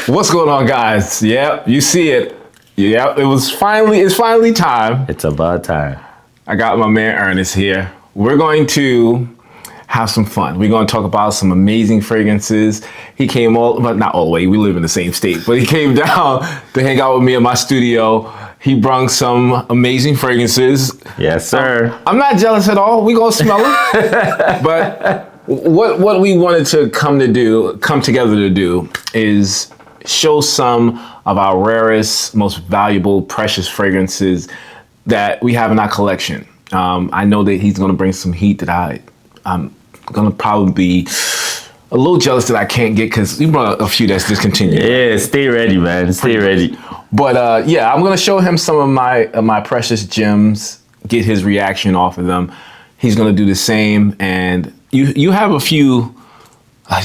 What's going on, guys? Yep, you see it. Yep, it's finally time. It's about time. I got my man Ernest here. We're going to have some fun. We're going to talk about some amazing fragrances. He came not all the way, we live in the same state, but he came down to hang out with me in my studio. He brought some amazing fragrances. Yes, sir. I'm not jealous at all. We're going to smell them. But what we wanted to come together to do is show some of our rarest, most valuable, precious fragrances that we have in our collection. I know that he's going to bring some heat that I'm going to probably be a little jealous that I can't get because he brought a few that's discontinued. Yeah, stay ready, man. Stay ready. But yeah, I'm going to show him some of my precious gems, get his reaction off of them. He's going to do the same. And you have a few.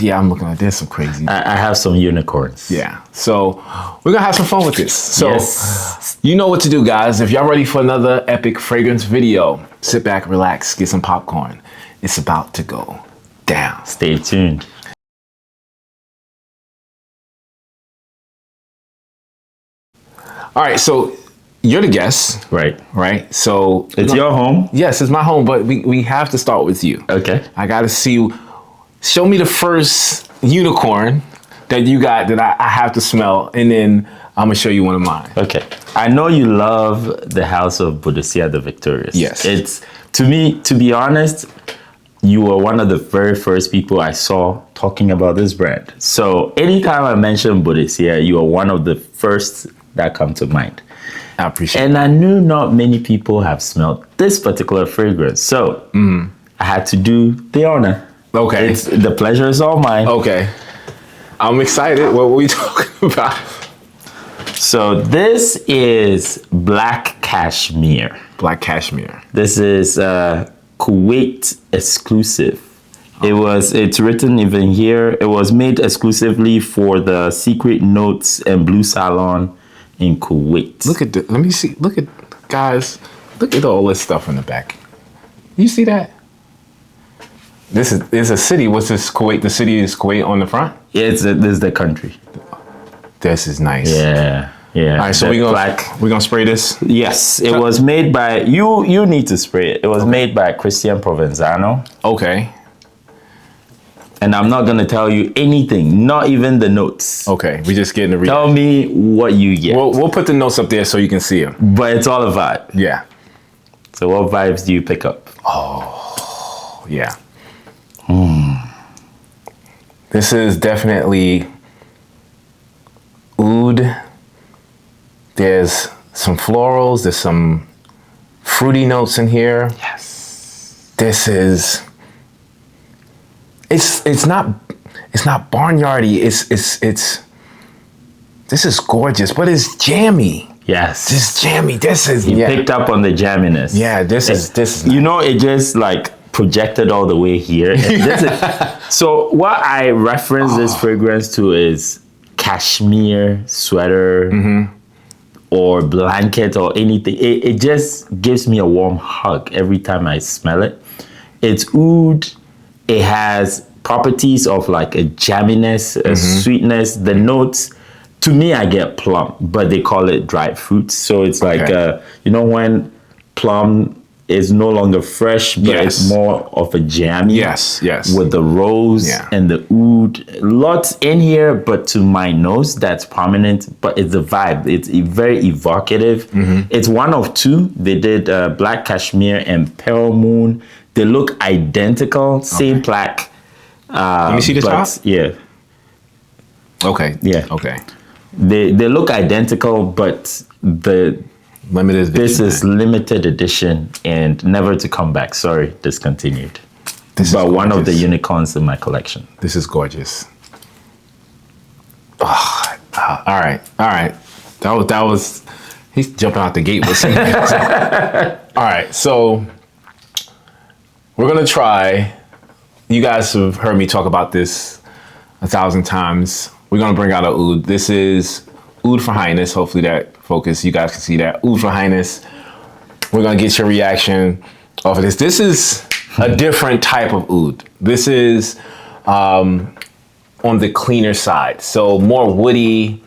Yeah, I'm looking at this. Some crazy. I have some unicorns. Yeah. So we're going to have some fun with this. So yes. You know what to do, guys. If y'all ready for another epic fragrance video, sit back, relax, get some popcorn. It's about to go down. Stay tuned. All right. So you're the guest. Right. Right. So it's your home? Yes, it's my home, but we have to start with you. Okay. I got to show me the first unicorn that you got that I have to smell, and then I'm gonna show you one of mine. Okay. I know you love the house of Boadicea the Victorious. Yes. It's, to me, to be honest, you were one of the very first people I saw talking about this brand. So anytime I mention Boadicea, you are one of the first that come to mind. I appreciate it. And I knew not many people have smelled this particular fragrance. So I had to do the honor. Okay. The pleasure is all mine. Okay. I'm excited. What were we talking about? So this is Black Cashmere. Black Cashmere. This is Kuwait exclusive. It's written even here. It was made exclusively for the Secret Notes and Blue Salon in Kuwait. Look at let me see. Look at, guys, look at all this stuff in the back. You see that? This is a city. What's this? Kuwait. The city is Kuwait on the front? Yeah, this is the country. This is nice. Yeah. Yeah. All right, so we're gonna spray this? Yes. It was made by you need to spray it. It was made by Christian Provenzano. Okay. And I'm not gonna tell you anything, not even the notes. Okay, we just getting the read. Tell me what you get. We'll put the notes up there so you can see them. But it's all a vibe. Yeah. So what vibes do you pick up? Oh, yeah. This is definitely oud. There's some florals. There's some fruity notes in here. Yes. This is. It's not barnyardy. This is gorgeous, but it's jammy. Yes. This is jammy. This is. You picked up on the jamminess. Yeah. This is. You know, it just like projected all the way here. So what I reference this fragrance to is cashmere sweater or blanket or anything. It just gives me a warm hug every time I smell it. It's oud. It has properties of like a jamminess, a sweetness. The notes, to me, I get plum, but they call it dried fruits. So it's like, you know, when plum is no longer fresh, but it's more of a jammy. Yes. With the rose and the oud. Lots in here, but to my nose, that's prominent. But it's the vibe. It's very evocative. It's one of two. They did Black Cashmere and Pearl Moon. They look identical, same plaque. Let me see the top. Yeah. Okay. Yeah. Okay. They look identical, but this is limited edition and never to come back. Sorry, discontinued. But one of the unicorns in my collection. This is gorgeous. Oh, all right. That was. He's jumping out the gate with something. All right, so we're gonna try. You guys have heard me talk about this 1,000 times. We're gonna bring out a oud. This is oud for Highness. Hopefully that focus, you guys can see that. Oud for Highness. We're gonna get your reaction off of this. This is a different type of oud. This is on the cleaner side. So more woody,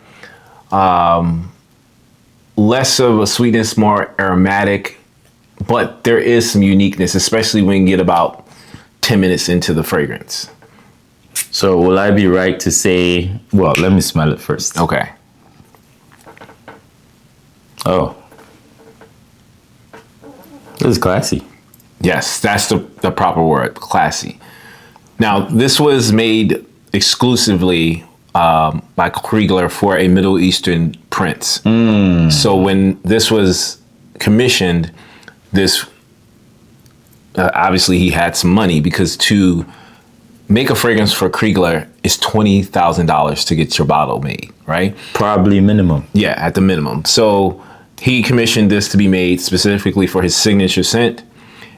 less of a sweetness, more aromatic, but there is some uniqueness, especially when you get about 10 minutes into the fragrance. So will I be right to say, well, let me smell it first. Okay. Oh. This is classy. Yes, that's the proper word, classy. Now, this was made exclusively by Kriegler for a Middle Eastern prince. So when this was commissioned, this obviously he had some money, because to make a fragrance for Kriegler is $20,000 to get your bottle made, right? Probably minimum. Yeah, at the minimum. So he commissioned this to be made specifically for his signature scent,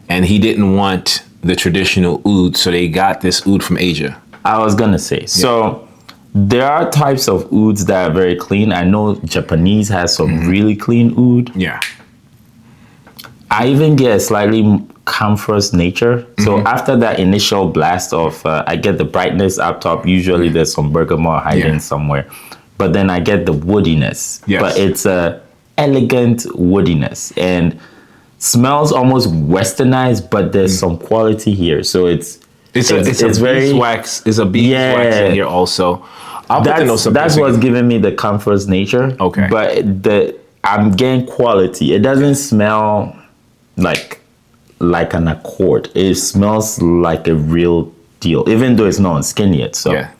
and he didn't want the traditional oud, so they got this oud from Asia. I was gonna say, so there are types of ouds that are very clean. I know Japanese has some really clean oud. Yeah. I even get a slightly camphorous nature. So after that initial blast of, I get the brightness up top. Usually there's some bergamot hiding somewhere. But then I get the woodiness. Yes. But it's a elegant woodiness. And smells almost westernized, but there's some quality here. So it's very beeswax. It's a beeswax in here also. That's what's giving me the camphorous nature. Okay. But I'm getting quality. It doesn't smell like an accord. It smells like a real deal, even though it's not on skin yet. So yeah,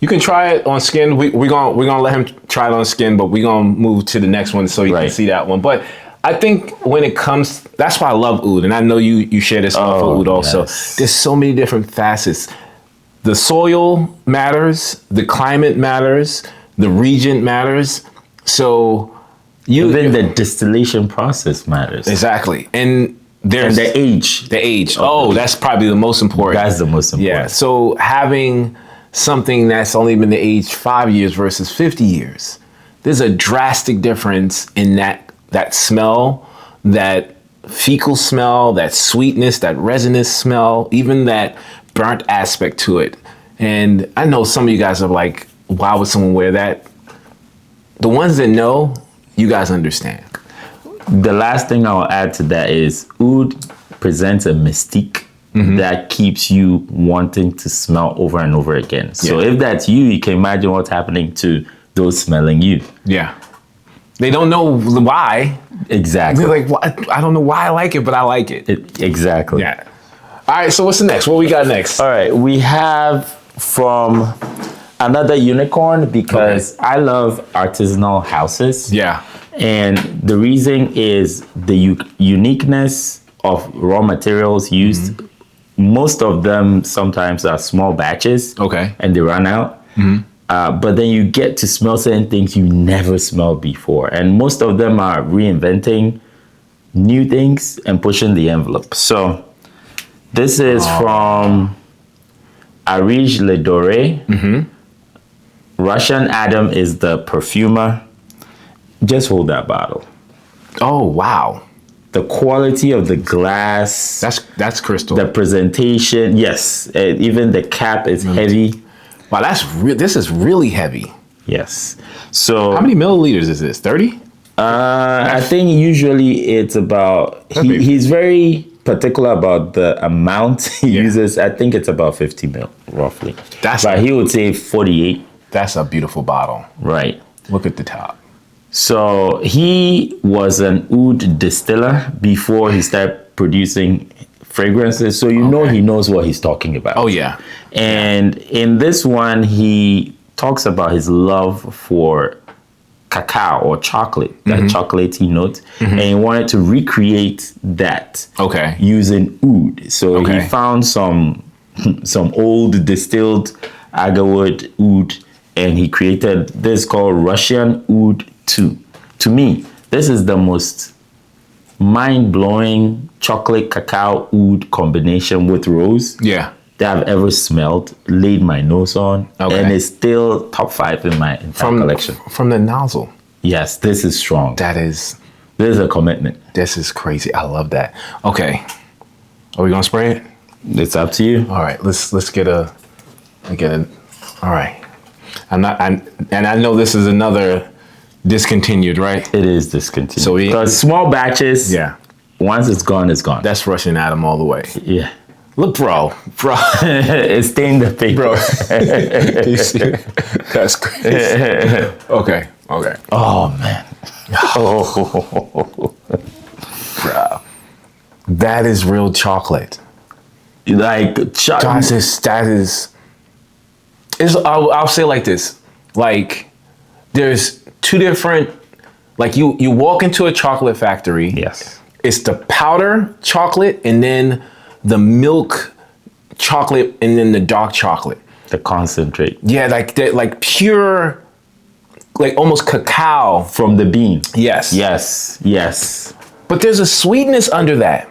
you can try it on skin. We're gonna let him try it on skin, but we're gonna move to the next one so you can see that one. But I think when it comes, that's why I love oud, and I know you share this love for oud also. Yes. There's so many different facets. The soil matters, the climate matters, the region matters. So even the distillation process matters. Exactly. And there's the age. The age. Oh, that's probably the most important. That's the most important. Yeah. So having something that's only been aged 5 years versus 50 years, there's a drastic difference in that smell, that fecal smell, that sweetness, that resinous smell, even that burnt aspect to it. And I know some of you guys are like, why would someone wear that? The ones that know, you guys understand. The last thing I'll add to that is oud presents a mystique that keeps you wanting to smell over and over again. So if that's you can imagine what's happening to those smelling you. Yeah. They don't know why. Exactly. They're like, well, I don't know why I like it, but I like it. Exactly. Yeah. All right, so what's the next? What we got next? All right, we have from another unicorn, because I love artisanal houses. Yeah. And the reason is the uniqueness of raw materials used. Most of them sometimes are small batches. Okay. And they run out. But then you get to smell certain things you never smelled before. And most of them are reinventing new things and pushing the envelope. So this is from Arij Le Doré. Russian Adam is the perfumer. Just hold that bottle. Oh, wow. The quality of the glass. That's crystal. The presentation, yes. Even the cap is heavy. Wow, this is really heavy. Yes. So how many milliliters is this? 30? I think usually it's about, he's very particular about the amount he uses. I think it's about 50 mil, roughly. But he would say 48. That's a beautiful bottle. Right. Look at the top. So he was an oud distiller before he started producing fragrances. So you know he knows what he's talking about. Oh, yeah. And in this one, he talks about his love for cacao or chocolate, that chocolatey note. And he wanted to recreate that using oud. So he found some old distilled agarwood oud, and he created this called Russian Oud 2. To me, this is the most mind-blowing chocolate cacao oud combination with rose that I've ever smelled, laid my nose on, and it's still top 5 in my entire collection. From the nozzle. Yes, this is strong. This is a commitment. This is crazy. I love that. Okay. Are we gonna spray it? It's up to you. All right, let's get a all right. and I know this is another discontinued, right? It is discontinued. So because small batches, yeah, once it's gone, it's gone. that's Russian Adam all the way. Yeah. Look, bro. It stained the paper. Bro. You see? That's crazy. Okay. Oh, man. Bro. That is real chocolate. Like, That is I'll say it like this. Like, there's two different, like you walk into a chocolate factory. Yes. It's the powder chocolate and then the milk chocolate and then the dark chocolate. The concentrate. Yeah, like pure, like almost cacao. From the bean. Yes. Yes. But there's a sweetness under that.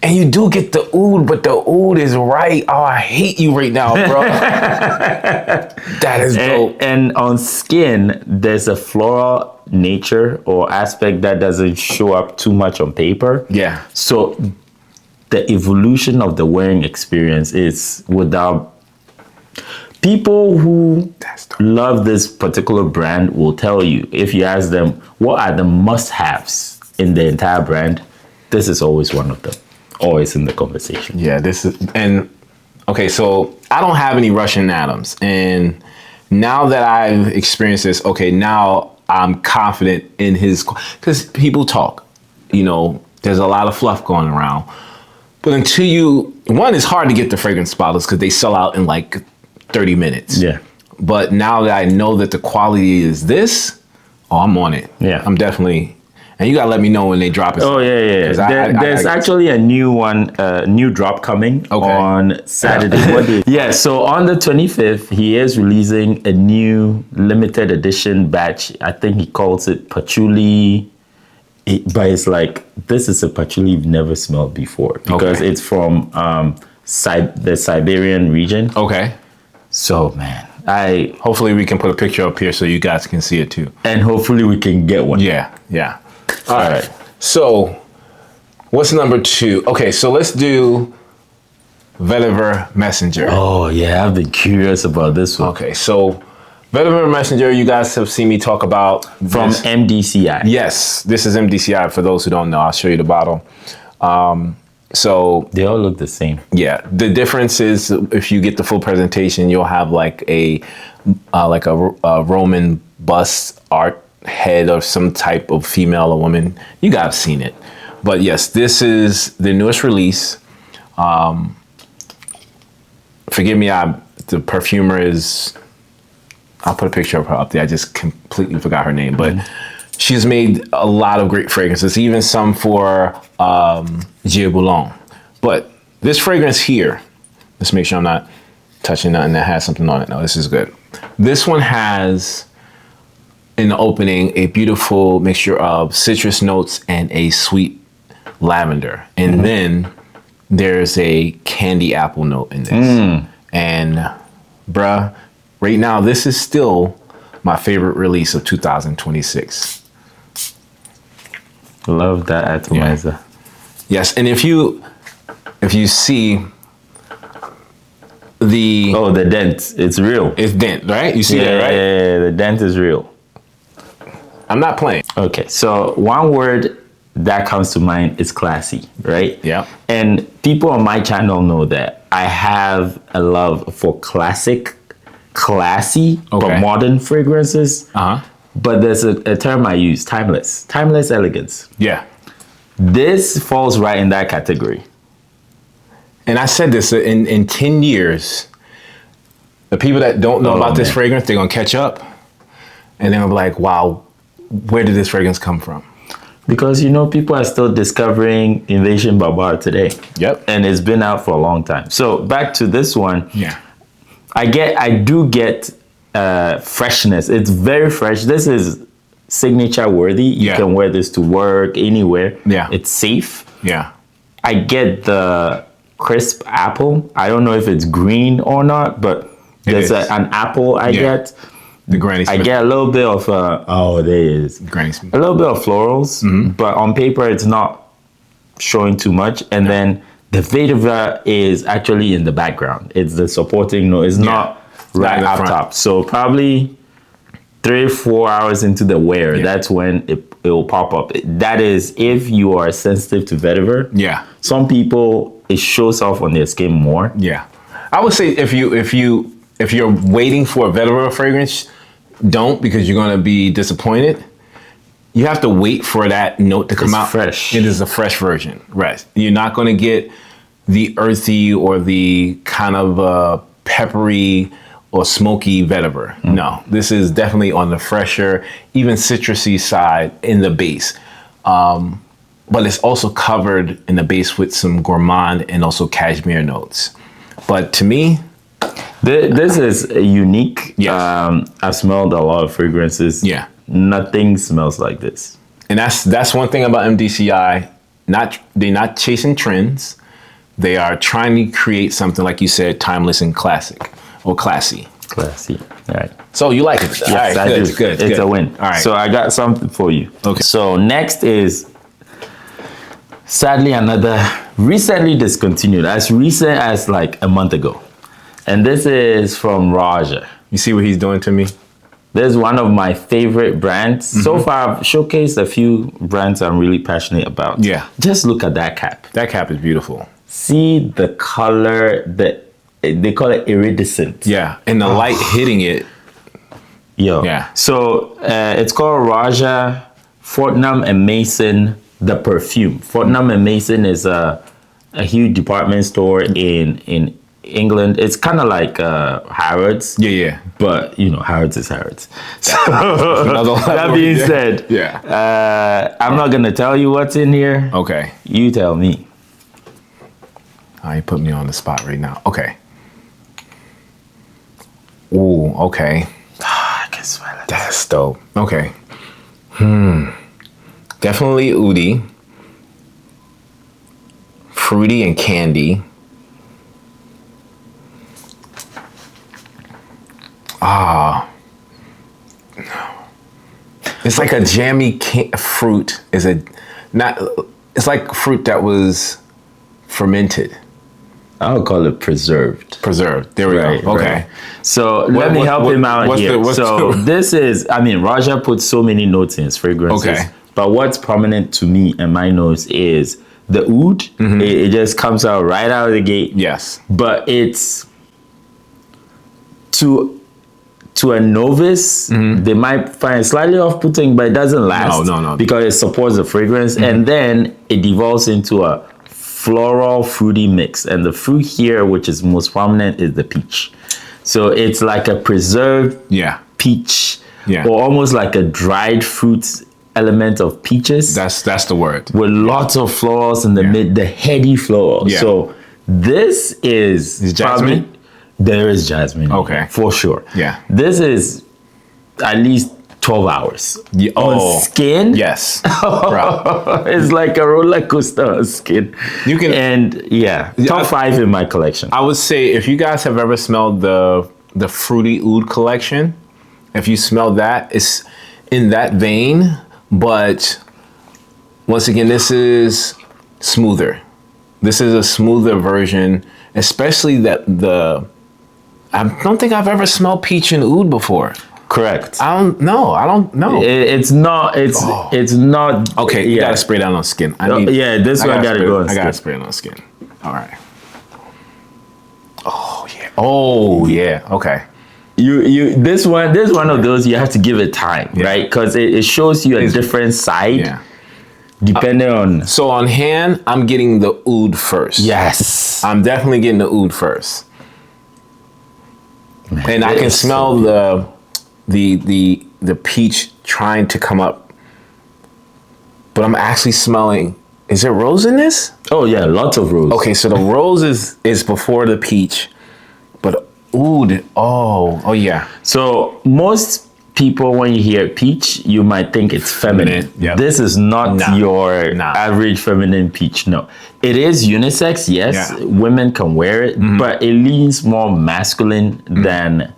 And you do get the oud, but the oud is right. Oh, I hate you right now, bro. That is dope. And on skin, there's a floral nature or aspect that doesn't show up too much on paper. Yeah. So the evolution of the wearing experience is without people who love this particular brand will tell you, if you ask them, what are the must-haves in the entire brand? This is always one of them. Always in the conversation. Yeah, this is, and okay, so I don't have any Russian Adams. And now that I've experienced this, okay, now I'm confident in his, because people talk, you know, there's a lot of fluff going around. But until one, it's hard to get the fragrance bottles because they sell out in like 30 minutes. Yeah. But now that I know that the quality is this, I'm on it. Yeah. I'm definitely, and you gotta let me know when they drop it. Oh, yeah. There's actually a new one, new drop coming on Saturday. Yeah, so on the 25th, he is releasing a new limited edition batch. I think he calls it patchouli. But it's like, this is a patchouli you've never smelled before. Because it's from the Siberian region. Okay. So, man, hopefully we can put a picture up here so you guys can see it too. And hopefully we can get one. Yeah. All right. So, what's number 2? Okay, so let's do Vetiver Messenger. Oh, yeah, I've been curious about this one. Okay, so Vetiver Messenger, you guys have seen me talk about. From MDCI. Yes, this is MDCI. For those who don't know, I'll show you the bottle. So they all look the same. Yeah, the difference is if you get the full presentation, you'll have like a Roman bust art head or some type of female or woman. You guys have seen it. But yes, this is the newest release. Forgive me, the perfumer is, I'll put a picture of her up there. I just completely forgot her name, but she's made a lot of great fragrances, even some for Bulan. But this fragrance here, let's make sure I'm not touching nothing that has something on it. No, this is good. This one has, in the opening, a beautiful mixture of citrus notes and a sweet lavender. And then there's a candy apple note in this. And bruh, right now, this is still my favorite release of 2026. Love that atomizer. Yeah. Yes, and if you see the dent, it's real. It's dent, right? You see that, right? Yeah, the dent is real. I'm not playing. Okay, so one word that comes to mind is classy, right? Yeah. And people on my channel know that I have a love for classy, but modern fragrances. But there's a term I use, timeless elegance. Yeah. This falls right in that category. And I said this, in 10 years, the people that don't know about this fragrance, they're gonna catch up. And they're gonna be like, wow, where did this fragrance come from? Because, people are still discovering Invasion Babar today. Yep. And it's been out for a long time. So back to this one. Yeah. I do get freshness. It's very fresh. This is signature worthy. You can wear this to work, anywhere. Yeah. It's safe. Yeah. I get the crisp apple. I don't know if it's green or not, but there's an apple I get. The Granny Smith. I get a little bit of, there it is. Granny Smith. A little bit of florals, but on paper it's not showing too much. And then the vetiver is actually in the background. It's the supporting note. It's not right in the up front. top. So probably 3-4 hours into the wear, that's when it will pop up. That is if you are sensitive to vetiver. Yeah. Some people, it shows off on their skin more. Yeah. I would say if you're waiting for a vetiver fragrance, don't, because you're going to be disappointed. You have to wait for that note to come out. Fresh. It is a fresh version, right? You're not going to get the earthy or the kind of peppery or smoky vetiver. No, this is definitely on the fresher, even citrusy side in the base. But it's also covered in the base with some gourmand and also cashmere notes. But to me, This is unique. Yes. I've smelled a lot of fragrances. Yeah. Nothing smells like this. and that's one thing about MDCI. They're not chasing trends. They are trying to create something, like you said, timeless and classic or classy. Classy. All right. So you like it? Yes, All right, I good, do. good. It's good. a win. All right. So I got something for you. Okay. So next is sadly another recently discontinued, as recent as like a month ago. And this is from Raja. You see what he's doing to me? This is one of my favorite brands. So far, I've showcased a few brands I'm really passionate about. Yeah. Just look at that cap. That cap is beautiful. See the color, they call it iridescent. Yeah, and the light hitting it. Yo. Yeah. So it's called Raja Fortnum and Mason, the perfume. Fortnum and Mason is a huge department store in England. It's kind of like Harrods. Yeah. But, you know, Harrods is Harrods. So, Another that being said, Yeah. I'm not going to tell you what's in here. Okay. You tell me. Oh, you put me on the spot right now. Okay. Ooh, okay. I can smell it. That's dope. Okay. Definitely oudi. Fruity and candy. It's like a jammy fruit. It's like fruit that was fermented. I would call it preserved. Preserved. There we go. Okay. Right. So let me help him out here. This is, Raja puts so many notes in his fragrances. Okay. But what's prominent to me and my nose is the oud. It just comes out right out of the gate. Yes. But it's to a novice, they might find it slightly off-putting, but it doesn't last. No. Because it supports the fragrance, and then it devolves into a floral fruity mix. And the fruit here, which is most prominent, is the peach. So it's like a preserved peach, or almost like a dried fruit element of peaches. That's the word. With lots of florals in the mid, the heady florals. Yeah. So this is jasmine? probably, there is jasmine. Okay. For sure. Yeah. This is at least 12 hours. Yeah. On skin? Yes. Right. It's like a roller coaster on skin. You can, and top 5 in my collection. I would say if you guys have ever smelled the Fruity Oud collection, if you smell that, it's in that vein, but once again, this is smoother. This is a smoother version, especially I don't think I've ever smelled peach and oud before. Correct. I don't know. It's not. Okay, you gotta spray that on skin. This one gotta go on skin. I gotta spray it on skin. All right. Oh yeah. Okay. This one of those you have to give it time, right? Because it shows you a different side. Yeah. Depending on. So on hand, I'm getting the oud first. Yes. I'm definitely getting the oud first. Man, and I can smell the peach trying to come up. But I'm actually smelling, is there rose in this? Oh yeah, lots of rose. Okay, so the rose is before the peach. But oud, oh yeah. So most people, when you hear peach, you might think it's feminine. Yep. This is not your average feminine peach. No, it is unisex. Yes, women can wear it, but it leans more masculine than.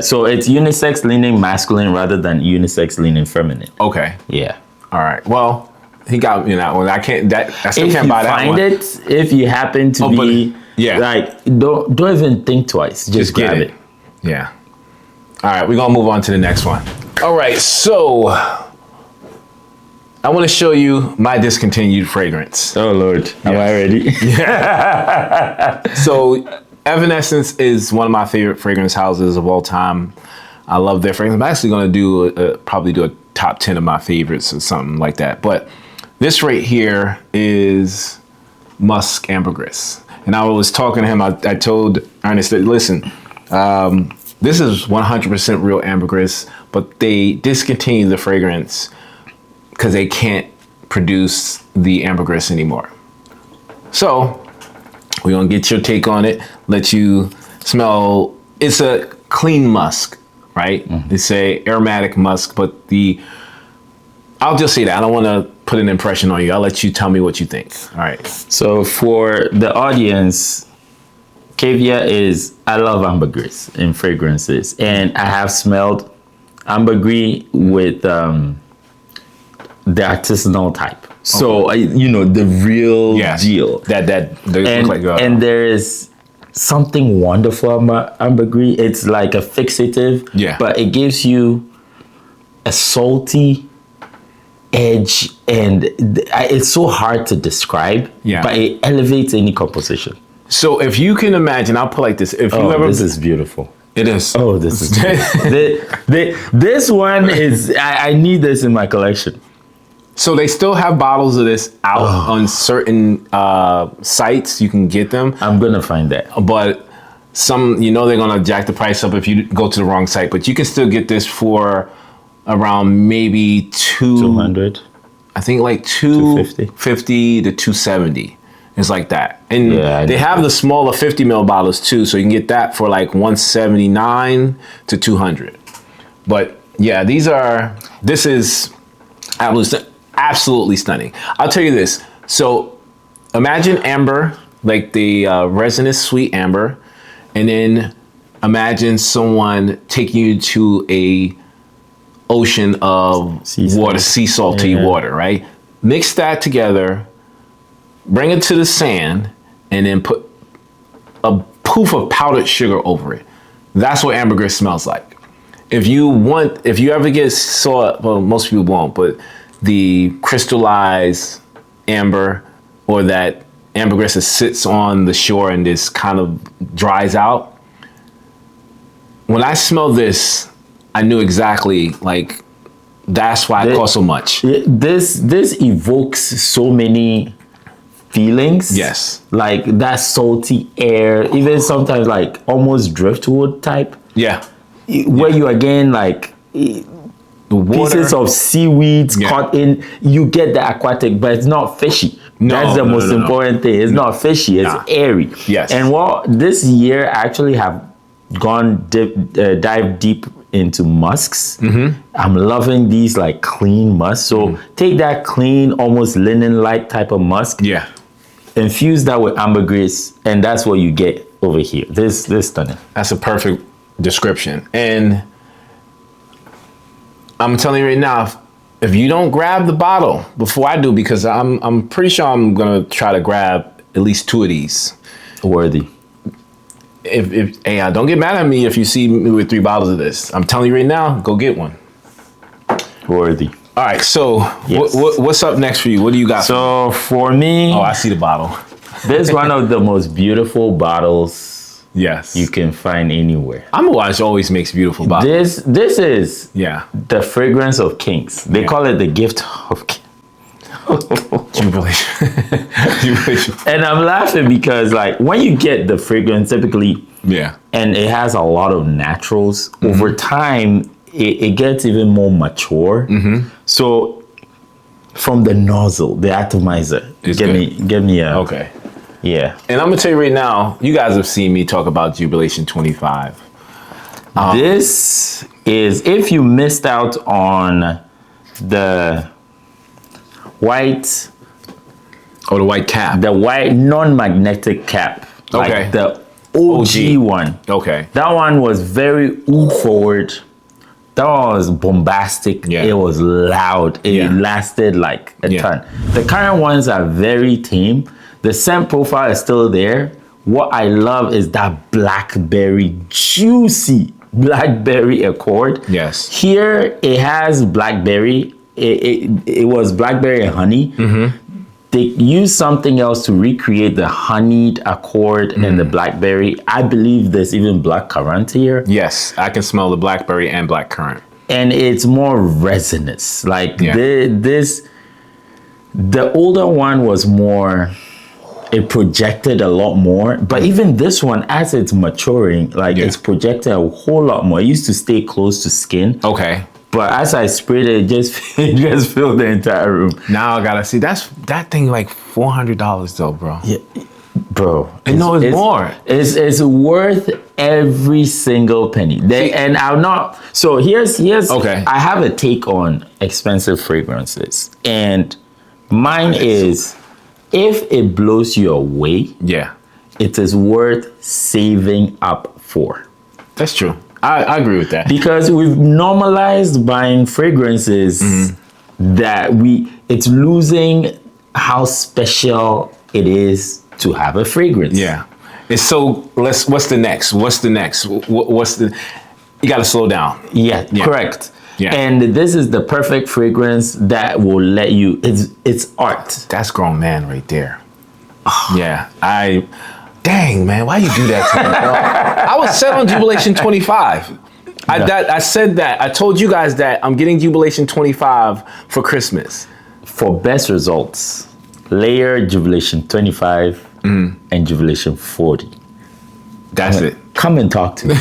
So it's unisex leaning masculine rather than unisex leaning feminine. Okay. Yeah. All right. Well, he got me that one. I still can't buy that one. If you happen to be like, don't even think twice. Just grab it. Yeah. All right, we're gonna move on to the next one. All right, so I want to show you my discontinued fragrance. Oh Lord, am I ready? So Evanescence is one of my favorite fragrance houses of all time. I love their fragrance. I'm actually gonna do probably do a top 10 of my favorites or something like that. But this right here is Musk Ambergris. And I was talking to him, I told Ernest that, listen, this is 100% real ambergris, but they discontinued the fragrance because they can't produce the ambergris anymore. So we're gonna get your take on it, let you smell. It's a clean musk, right? It's a aromatic musk, but I'll just say that. I don't want to put an impression on you. I'll let you tell me what you think. All right. So for the audience, Kavia I love ambergris in fragrances, and I have smelled ambergris with the artisanal type. So the real deal. That they look like. And there is something wonderful about ambergris. It's like a fixative, but it gives you a salty edge, and it's so hard to describe. But it elevates any composition. So if you can imagine, I'll put like this. If you ever, this is beautiful. It is. Oh, this is this one is. I need this in my collection. So they still have bottles of this out on certain sites. You can get them. I'm gonna find that. But some, they're gonna jack the price up if you go to the wrong site. But you can still get this for around maybe 200. I think like 250 to 270. It's like that. And they have the smaller 50 ml bottles too, so you can get that for like 179 to 200. But yeah, this is absolutely stunning. I'll tell you this. So imagine amber, like the resinous sweet amber, and then imagine someone taking you to a ocean of sea salty water, right? Mix that together, bring it to the sand, and then put a poof of powdered sugar over it. That's what ambergris smells like. If you ever get well, most people won't, but the crystallized amber, or that ambergris that sits on the shore and just kind of dries out. When I smelled this, I knew exactly, like, that's why it cost so much. This evokes so many feelings. Yes. Like that salty air, even sometimes like almost driftwood type. Yeah. Where you again like the water, pieces of seaweeds caught in, you get the aquatic, but it's not fishy. That's the most important thing. It's not fishy, it's airy. Yes. And this year I actually have gone dive deep into musks. I'm loving these like clean musks. So take that clean, almost linen-like type of musk. Yeah. Infuse that with ambergris, and that's what you get over here. This stunning. That's a perfect description. And I'm telling you right now, if you don't grab the bottle before I do, because I'm pretty sure I'm gonna try to grab at least 2 of these. Worthy. If don't get mad at me if you see me with 3 bottles of this. I'm telling you right now, go get one. Worthy. All right, so what's up next for you? What do you got? So for me, I see the bottle. This is one of the most beautiful bottles Yes. you can find anywhere. Amouage always makes beautiful bottles. This is the fragrance of kings. They call it the gift of kings. Jubilation. Jubilation. And I'm laughing because like when you get the fragrance typically, and it has a lot of naturals, over time it gets even more mature. So from the nozzle, the atomizer, give me a okay. Yeah. And I'm gonna tell you right now, you guys have seen me talk about Jubilation 25. This is, if you missed out on the white, the white cap, the white non-magnetic cap, like the OG one. Okay. That one was very oud forward. That one was bombastic. It was loud. It lasted like a ton. The current ones are very tame. The scent profile is still there, what I love is that blackberry, juicy blackberry accord. Yes. Here it has blackberry. It was blackberry and honey. They used something else to recreate the honeyed accord and the blackberry. I believe there's even black currant here. Yes, I can smell the blackberry and black currant. And it's more resinous. Like the older one was more, it projected a lot more. But even this one, as it's maturing, like it's projected a whole lot more. It used to stay close to skin. Okay. But as I sprayed it, it just filled the entire room. Now I gotta see. That thing like $400 though, bro. Yeah, bro. It's more. It's worth every single penny. And I'm not. So here's. Okay. I have a take on expensive fragrances, and mine is, if it blows you away, it is worth saving up for. That's true. I agree with that. Because we've normalized buying fragrances that it's losing how special it is to have a fragrance. Yeah. It's so, what's the next? What's the next? You gotta slow down. Yeah, correct. Yeah. And this is the perfect fragrance that will let you, it's art. That's grown man right there. Yeah. Dang, man, why you do that to me, bro? I was set on Jubilation 25. I said that. I told you guys that I'm getting Jubilation 25 for Christmas. For best results, layer Jubilation 25 and Jubilation 40. That's it. Come and talk to me.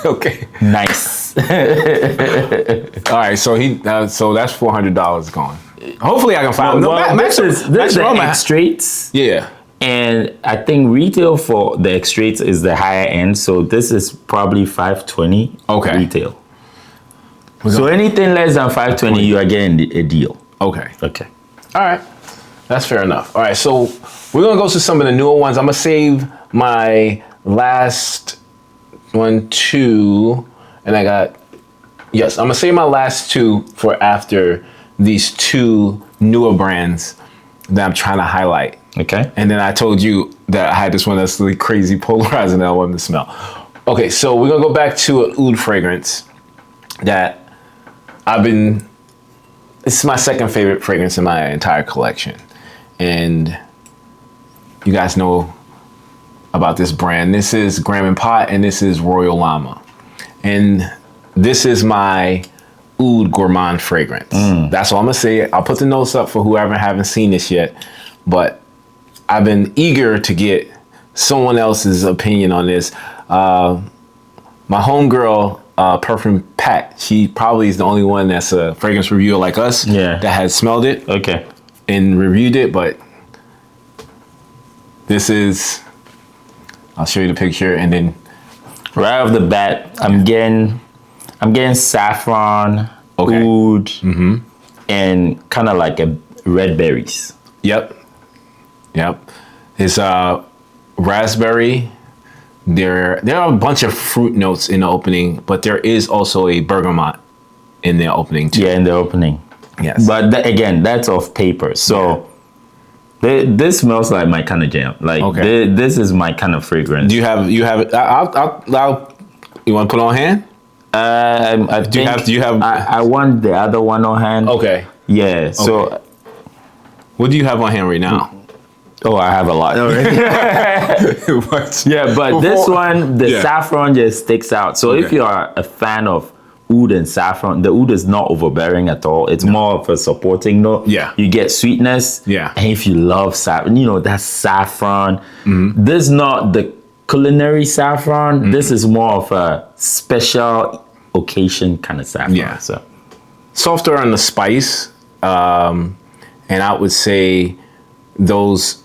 Okay. Nice. All right, so that's $400 gone. Hopefully I can find. This is the extraits. Yeah. And I think retail for the extraits is the higher end. So this is probably $520 retail. So anything less than $520, you are getting a deal. Okay. Okay. All right. That's fair enough. All right. So we're going to go to some of the newer ones. I'm going to save my last one, two. And I'm going to save my last two for after these two newer brands that I'm trying to highlight. Okay. And then I told you that I had this one that's really crazy polarizing that I wanted to smell. Okay, so we're gonna go back to an oud fragrance that it's my second favorite fragrance in my entire collection. And you guys know about this brand. This is Graham & Pot and this is Royal Llama. And this is my oud gourmand fragrance. That's all I'm gonna say. I'll put the notes up for whoever haven't seen this yet, but I've been eager to get someone else's opinion on this. My homegirl, Perfume Pat, she probably is the only one that's a fragrance reviewer like us that has smelled it and reviewed it. But this is, I'll show you the picture, and then right off the bat, I'm getting saffron, oud, and kind of like red berries. Yep. It's raspberry. There are a bunch of fruit notes in the opening, but there is also a bergamot in the opening too. Yeah, in the opening. Yes. But again, that's off paper. So this smells like my kind of jam. Like this is my kind of fragrance. Do you have it? I'll you want to put it on hand? Do you have? I want the other one on hand. Okay. Yeah. So, what do you have on hand right now? Oh, I have a lot already. Yeah, but this one, the saffron just sticks out. So if you are a fan of oud and saffron, the oud is not overbearing at all. It's more of a supporting note. Yeah. You get sweetness. Yeah. And if you love saffron, that saffron. This is not the culinary saffron. This is more of a special occasion kind of saffron. Yeah. So softer on the spice. And I would say those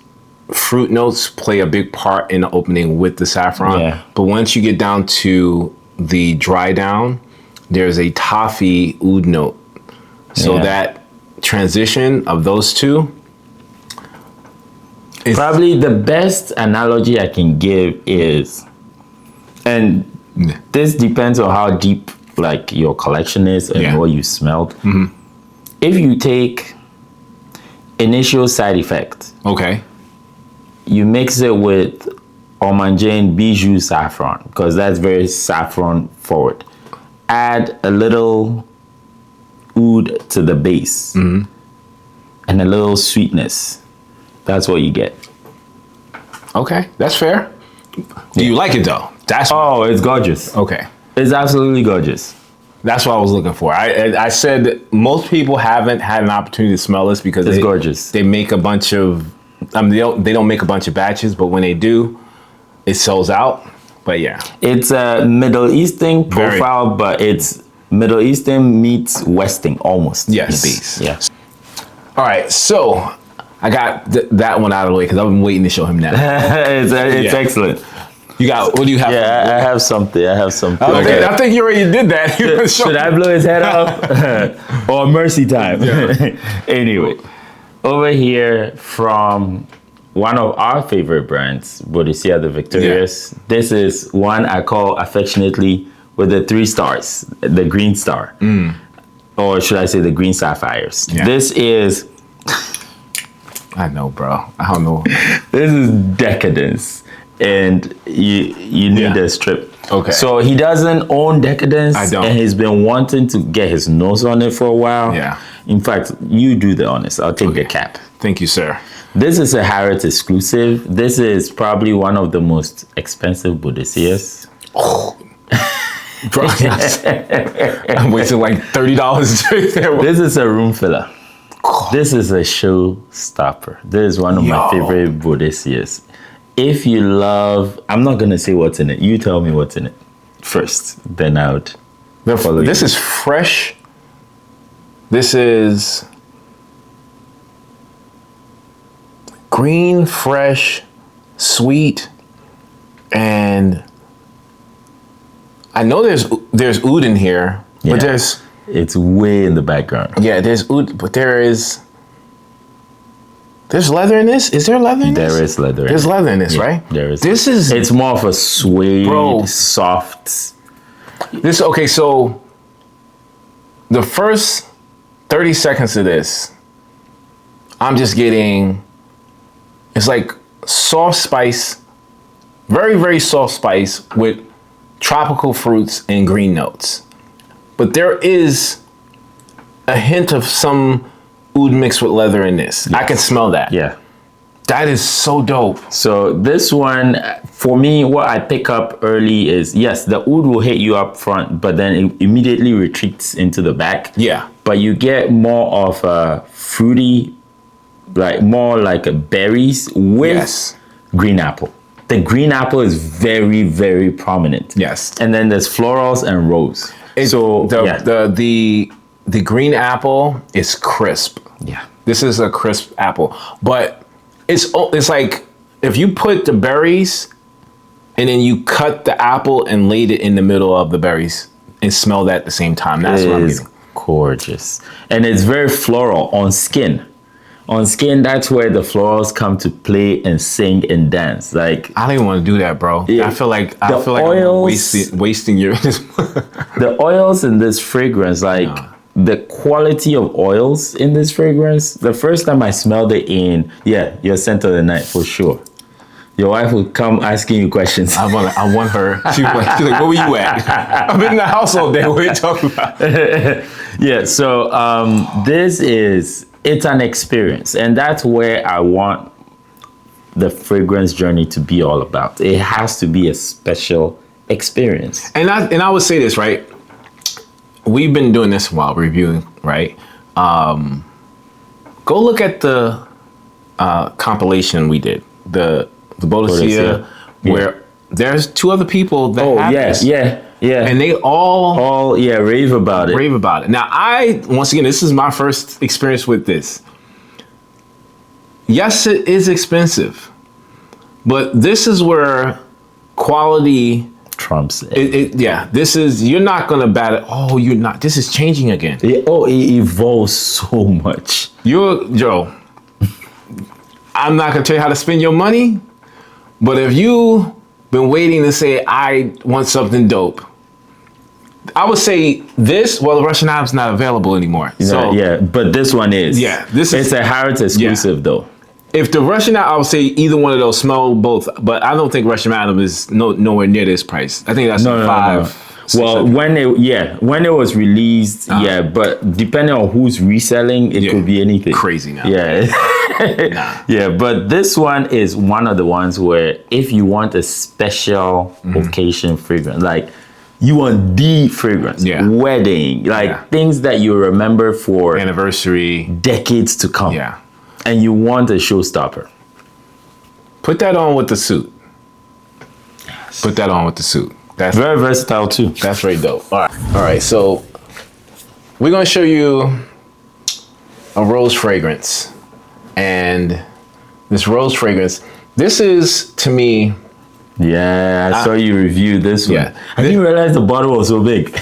fruit notes play a big part in the opening with the saffron. Yeah. But once you get down to the dry down, there's a toffee oud note. So that transition of those two is probably the best analogy I can give is, and this depends on how deep like your collection is and what you smelled. If you take initial side effect, okay, you mix it with Omanjane Bijou Saffron, because that's very saffron forward. Add a little oud to the base and a little sweetness. That's what you get. Okay, that's fair. Do you like it though? Oh, it's gorgeous. Okay. It's absolutely gorgeous. That's what I was looking for. I said most people haven't had an opportunity to smell this because It's gorgeous. They make a bunch of, they don't make a bunch of batches, but when they do, it sells out. But yeah. It's a Middle Eastern profile, but it's Middle Eastern meets Western almost. Yes. The base. Yeah. All right, so I got that one out of the way because I've been waiting to show him that. it's excellent. You got, what do you have? Yeah, I have something. I think you already did that. Should I blow his head off? Or mercy time? Yeah. Anyway, over here from one of our favorite brands, Boadicea, the Victorious. Yeah. This is one I call affectionately with the 3 stars, the green star. Or should I say the green sapphires. Yeah. This is... I know, bro. I don't know. This is decadence. And you need a strip. Okay. So he doesn't own Decadence. I don't. And he's been wanting to get his nose on it for a while. Yeah. In fact, you do the honors. I'll take the cap. Thank you, sir. This is a Harrods exclusive. This is probably one of the most expensive Boadiceas. Oh. Bro, I'm wasting like $30. This is a room filler. This is a showstopper. This is one of my favorite Boadiceas. If you love, I'm not going to say what's in it. You tell me what's in it first, then I would follow you. This is fresh. This is green, fresh, sweet, and I know there's oud in here, but it's way in the background. Yeah, there's oud, but there's leather in this? Is there leather in this? There is leather in There's leather in this, right? There is. It's more of a suede, soft. Okay, so the first 30 seconds of this, I'm just getting, it's like soft spice, very, very soft spice with tropical fruits and green notes. But there is a hint of some oud mixed with leather in this. Yes. I can smell that. Yeah. That is so dope. So this one, for me, what I pick up early is, yes, the oud will hit you up front, but then it immediately retreats into the back. Yeah. But you get more of a fruity, more like a berries with green apple. The green apple is very, very prominent. Yes. And then there's florals and rose. The green apple is crisp. Yeah. This is a crisp apple, but it's like if you put the berries and then you cut the apple and laid it in the middle of the berries and smell that at the same time. That's what I'm getting. Gorgeous. And it's very floral on skin. On skin, that's where the florals come to play and sing and dance. Like, I don't even want to do that, bro. I feel like I'm wasting your the oils in this fragrance, the quality of oils in this fragrance, the first time I smelled it in, your scent of the night for sure. Your wife will come asking you questions. I want her. She's like, where were you at? I've been in the house all day. What are you talking about? Yeah, so it's an experience. And that's where I want the fragrance journey to be all about. It has to be a special experience. And I would say this, right? We've been doing this while reviewing, right? Go look at the compilation we did, the Boadicea, where there's 2 other people that have this. Yeah. And they all rave about it. Rave about it. Now, once again, this is my first experience with this. Yes, it is expensive, but this is where quality trumps it. You're not gonna bat it. Oh, you're not. This is changing again. It evolves so much. Joe, I'm not gonna tell you how to spend your money, but if you been waiting to say, I want something dope, I would say this. Well, the Russian Album's not available anymore. But this one is. Yeah, it's a Harrods exclusive though. if the Russian, I would say either one of those smell both, but I don't think Russian Adam is nowhere near this price. I think that's five. Well, when it was released, but depending on who's reselling, it could be anything. Crazy now. Yeah. Yeah, but this one is one of the ones where if you want a special occasion fragrance, like you want the fragrance, wedding, like things that you remember for anniversary, decades to come. Yeah. And you want a showstopper. Put that on with the suit. Yes. Put that on with the suit. That's very versatile too. That's very dope. All right. So we're gonna show you a rose fragrance, and this rose fragrance. This is to me. Yeah, I saw you review this one. Yeah, I didn't realize the bottle was so big.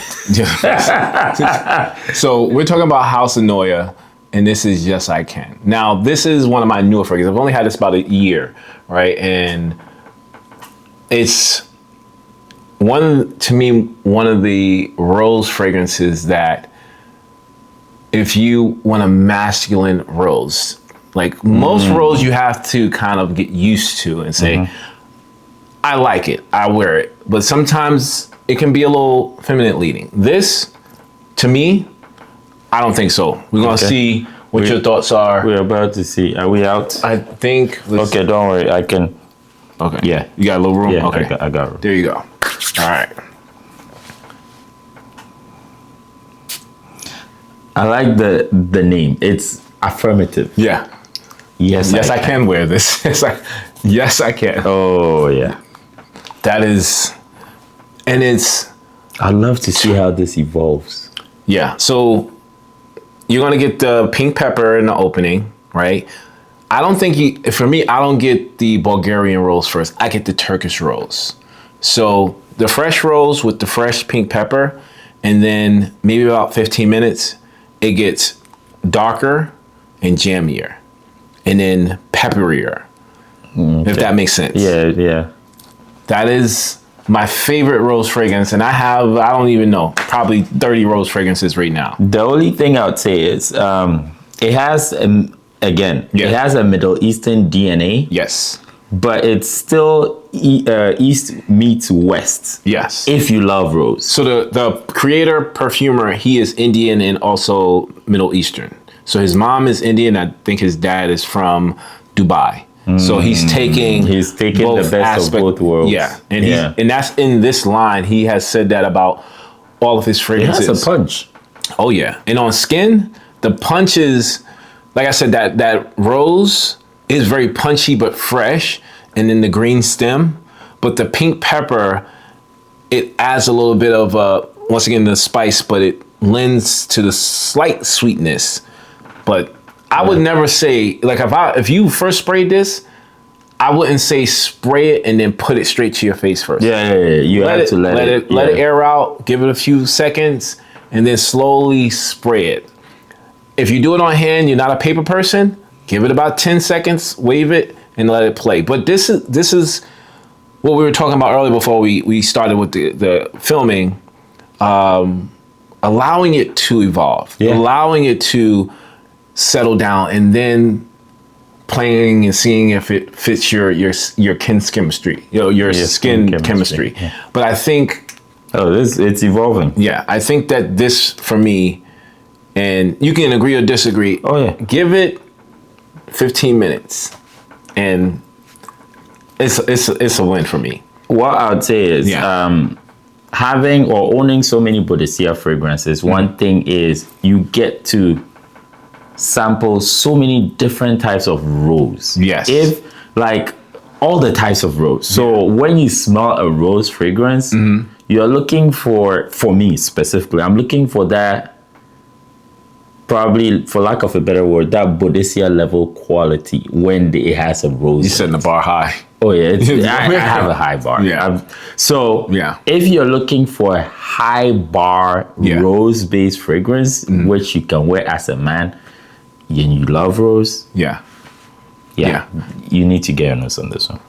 So we're talking about House of Noya, and this is Yes I Can. Now this is one of my newer fragrances. I've only had this about a year, right? And it's one of the rose fragrances that if you want a masculine rose, like most rose you have to kind of get used to and say, I like it, I wear it. But sometimes it can be a little feminine leading. This, to me, I don't think so. We're gonna see what your thoughts are. We're about to see. Are we out? I think. Okay, don't worry. I can. Okay. Yeah. You got a little room? Yeah, okay. I got room. There you go. All right. I like the name. It's affirmative. Yeah. Yes, I can wear this. Yes, I can. Oh, yeah. That is, and it's. I'd love to see how this evolves. Yeah. So you're going to get the pink pepper in the opening, right? I don't think for me, I don't get the Bulgarian rose first. I get the Turkish rose. So the fresh rose with the fresh pink pepper, and then maybe about 15 minutes, it gets darker and jammier, and then pepperier, if that makes sense. Yeah. That is my favorite rose fragrance, and I don't even know, probably 30 rose fragrances right now. The only thing I would say is it has, it has a Middle Eastern DNA. Yes. But it's still East meets West. Yes. If you love rose. So the creator, perfumer, he is Indian and also Middle Eastern. So his mom is Indian. I think his dad is from Dubai. So he's taking the best of both worlds. Yeah. And that's in this line. He has said that about all of his fragrances. It has a punch. Oh yeah. And on skin, the punch is, like I said, that rose is very punchy but fresh, and then the green stem. But the pink pepper, it adds a little bit of once again the spice, but it lends to the slight sweetness. But I would never say, like, if you first sprayed this, I wouldn't say spray it and then put it straight to your face first. Yeah. You have to let it air out, give it a few seconds, and then slowly spray it. If you do it on hand, you're not a paper person, give it about 10 seconds, wave it, and let it play. But this is what we were talking about earlier before we started with the filming, allowing it to evolve, allowing it to settle down, and then playing and seeing if it fits your skin's chemistry, your skin chemistry. Yeah. But I think it's evolving. Yeah, I think that this for me, and you can agree or disagree. Oh yeah, give it 15 minutes, and it's a win for me. What I would say is having or owning so many Boadicea fragrances. One thing is you get to sample so many different types of rose. Yes. All the types of rose. So when you smell a rose fragrance, you're looking for me specifically, I'm looking for that, probably for lack of a better word, that Boadicea level quality when it has a rose. You're setting the bar high. Oh yeah, I have a high bar. Yeah. If you're looking for a high bar rose-based fragrance, which you can wear as a man, and you love rose, you need to get a nose on this one.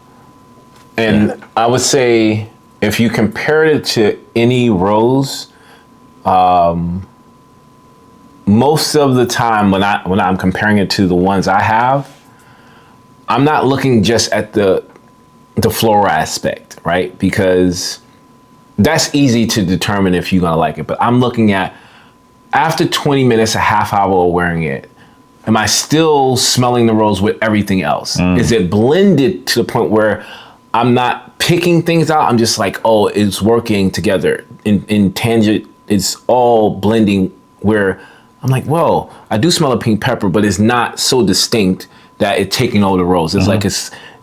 And I would say if you compared it to any rose, most of the time when I'm comparing it to the ones I have, I'm not looking just at the floral aspect, right? Because that's easy to determine if you're gonna like it. But I'm looking at after 20 minutes, a half hour of wearing it, am I still smelling the rose with everything else? Is it blended to the point where I'm not picking things out? I'm just like, oh, it's working together in tangent. It's all blending where I'm like, whoa, I do smell a pink pepper, but it's not so distinct that it's taking over the rose. It's like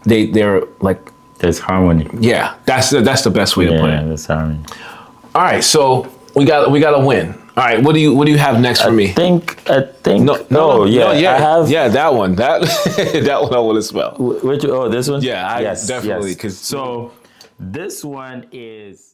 they're like, there's harmony. yeah, that's the best way to put it. Yeah, there's harmony. All right, so we got a win. All right, what do you have next for me? I think. No, I have. Yeah, that one. That one I want to smell. Which? Oh, this one. Yeah, yes, definitely. yes. Because So this one is.